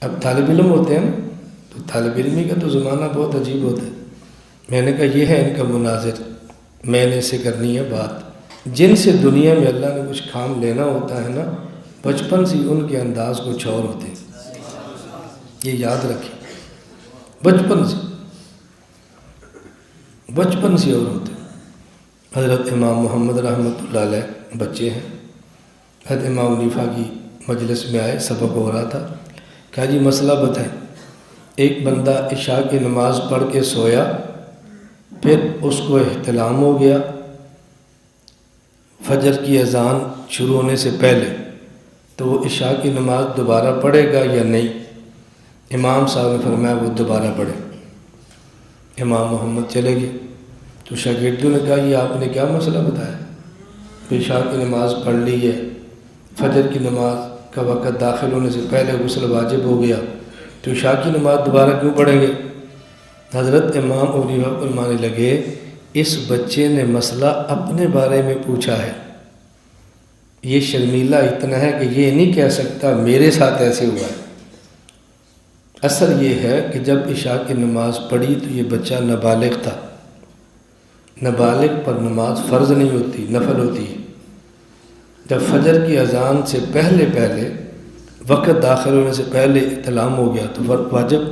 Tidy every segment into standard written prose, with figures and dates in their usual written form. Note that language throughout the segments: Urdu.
اب طالب علم ہوتے ہیں نا، تو طالب علمی کا تو زمانہ بہت عجیب ہوتا ہے. میں نے کہا یہ ہے ان کا مناظر، میں نے اسے کرنی ہے بات. جن سے دنیا میں اللہ نے کچھ کام لینا ہوتا ہے نا، بچپن سے ان کے انداز کچھ اور ہوتے ہیں، یہ یاد رکھیں. بچپن سے اور ہوتے ہیں. حضرت امام محمد رحمۃ اللہ علیہ بچے ہیں، حضرت امام حنیفہ کی مجلس میں آئے، سبق ہو رہا تھا. کہا جی مسئلہ بتائیں. ایک بندہ عشاء کی نماز پڑھ کے سویا، پھر اس کو احتلام ہو گیا فجر کی اذان شروع ہونے سے پہلے، تو وہ عشاء کی نماز دوبارہ پڑھے گا یا نہیں؟ امام صاحب نے فرمایا وہ دوبارہ پڑھے. امام محمد چلے گئے تو شاگردوں نے کہا یہ آپ نے کیا مسئلہ بتایا؟ عشاء کی نماز پڑھ لی ہے، فجر کی نماز کا وقت داخل ہونے سے پہلے غسل واجب ہو گیا، تو عشاء کی نماز دوبارہ کیوں پڑھیں گے؟ حضرت امام حنیفہ فرمانے لگے اس بچے نے مسئلہ اپنے بارے میں پوچھا ہے، یہ شرمیلا اتنا ہے کہ یہ نہیں کہہ سکتا میرے ساتھ ایسے ہوا ہے. اصل یہ ہے کہ جب عشاء کی نماز پڑھی تو یہ بچہ نابالغ تھا. نابالغ پر نماز فرض نہیں ہوتی، نفل ہوتی ہے. جب فجر کی اذان سے پہلے وقت داخل ہونے سے پہلے احتلام ہو گیا تو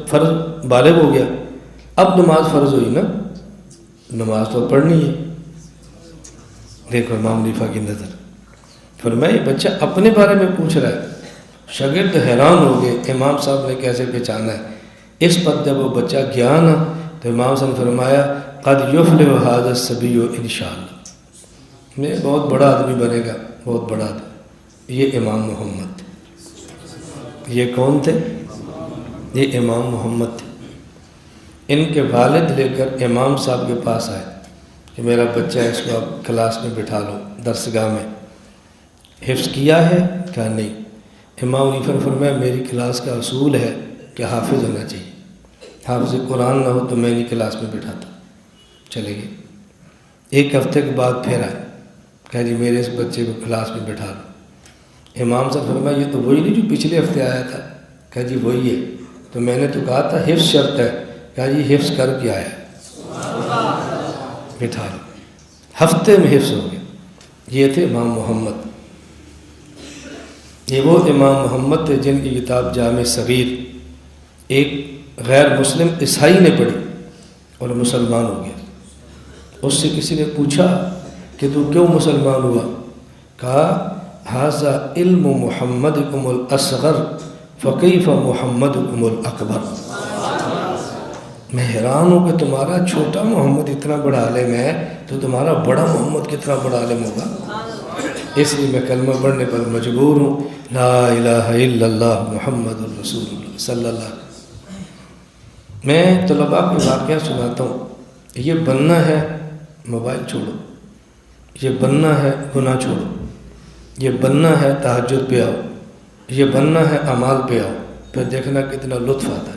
فرض بالغ ہو گیا، اب نماز فرض ہوئی نا، نماز تو پڑھنی ہے. دیکھو امام حنیفہ کی نظر. فرمایا یہ بچہ اپنے بارے میں پوچھ رہا ہے. شاگرد حیران ہو گئے امام صاحب نے کیسے پہچانا ہے. اس پر جب وہ بچہ گیا نا تو امام صاحب نے فرمایا قد یفلح ھذا الصبی انشاءاللہ، میں بہت بڑا آدمی بنے گا، بہت بڑا آدمی. یہ امام محمد تھے. یہ کون تھے؟ یہ امام محمد تھے. ان کے والد لے کر امام صاحب کے پاس آئے کہ میرا بچہ ہے، اس کو آپ کلاس میں بٹھا لو، درسگاہ میں. حفظ کیا ہے؟ کہا نہیں. امام حنیفہ نے فرمایا میری کلاس کا اصول ہے کہ حافظ ہونا چاہیے، حافظ قرآن نہ ہو تو میں نہیں کلاس میں بٹھاتا. چلے گئے. ایک ہفتے کے بعد پھر آئے، کہا جی میرے اس بچے کو کلاس میں بٹھا لو. امام صاحب فرمایا یہ تو وہی نہیں جو پچھلے ہفتے آیا تھا. کہا جی وہی ہے. تو میں نے تو کہا تھا حفظ شرط ہے. کہا جی حفظ کر کے آیا، بٹھا لو. ہفتے میں حفظ ہو گیا. یہ تھے امام محمد. یہ وہ امام محمد تھے جن کی کتاب جامع صغیر ایک غیر مسلم عیسائی نے پڑھی اور مسلمان ہو گیا. اس سے کسی نے پوچھا کہ تو کیوں مسلمان ہوا؟ کہا ھذا علم محمدکم الاصغر فکیف محمدکم الاکبر. میں حیران ہوں کہ تمہارا چھوٹا محمد اتنا بڑا عالم ہے تو تمہارا بڑا محمد کتنا بڑا عالم ہوگا. اس لیے میں کلمہ پڑھنے پر مجبور ہوں، لا الہ الا اللہ محمد الرسول اللہ صلی اللہ علیہ وسلم. میں طلباء کے واقعہ سناتا ہوں. یہ بننا ہے موبائل چھوڑو، یہ بننا ہے گناہ چھوڑو، یہ بننا ہے تہجد پہ آؤ، یہ بننا ہے اعمال پہ آؤ، پھر دیکھنا کتنا لطف آتا ہے.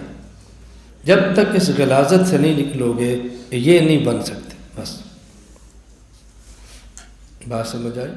جب تک اس غلاظت سے نہیں نکلو گے یہ نہیں بن سکتے. بس بات سمجھ آئی؟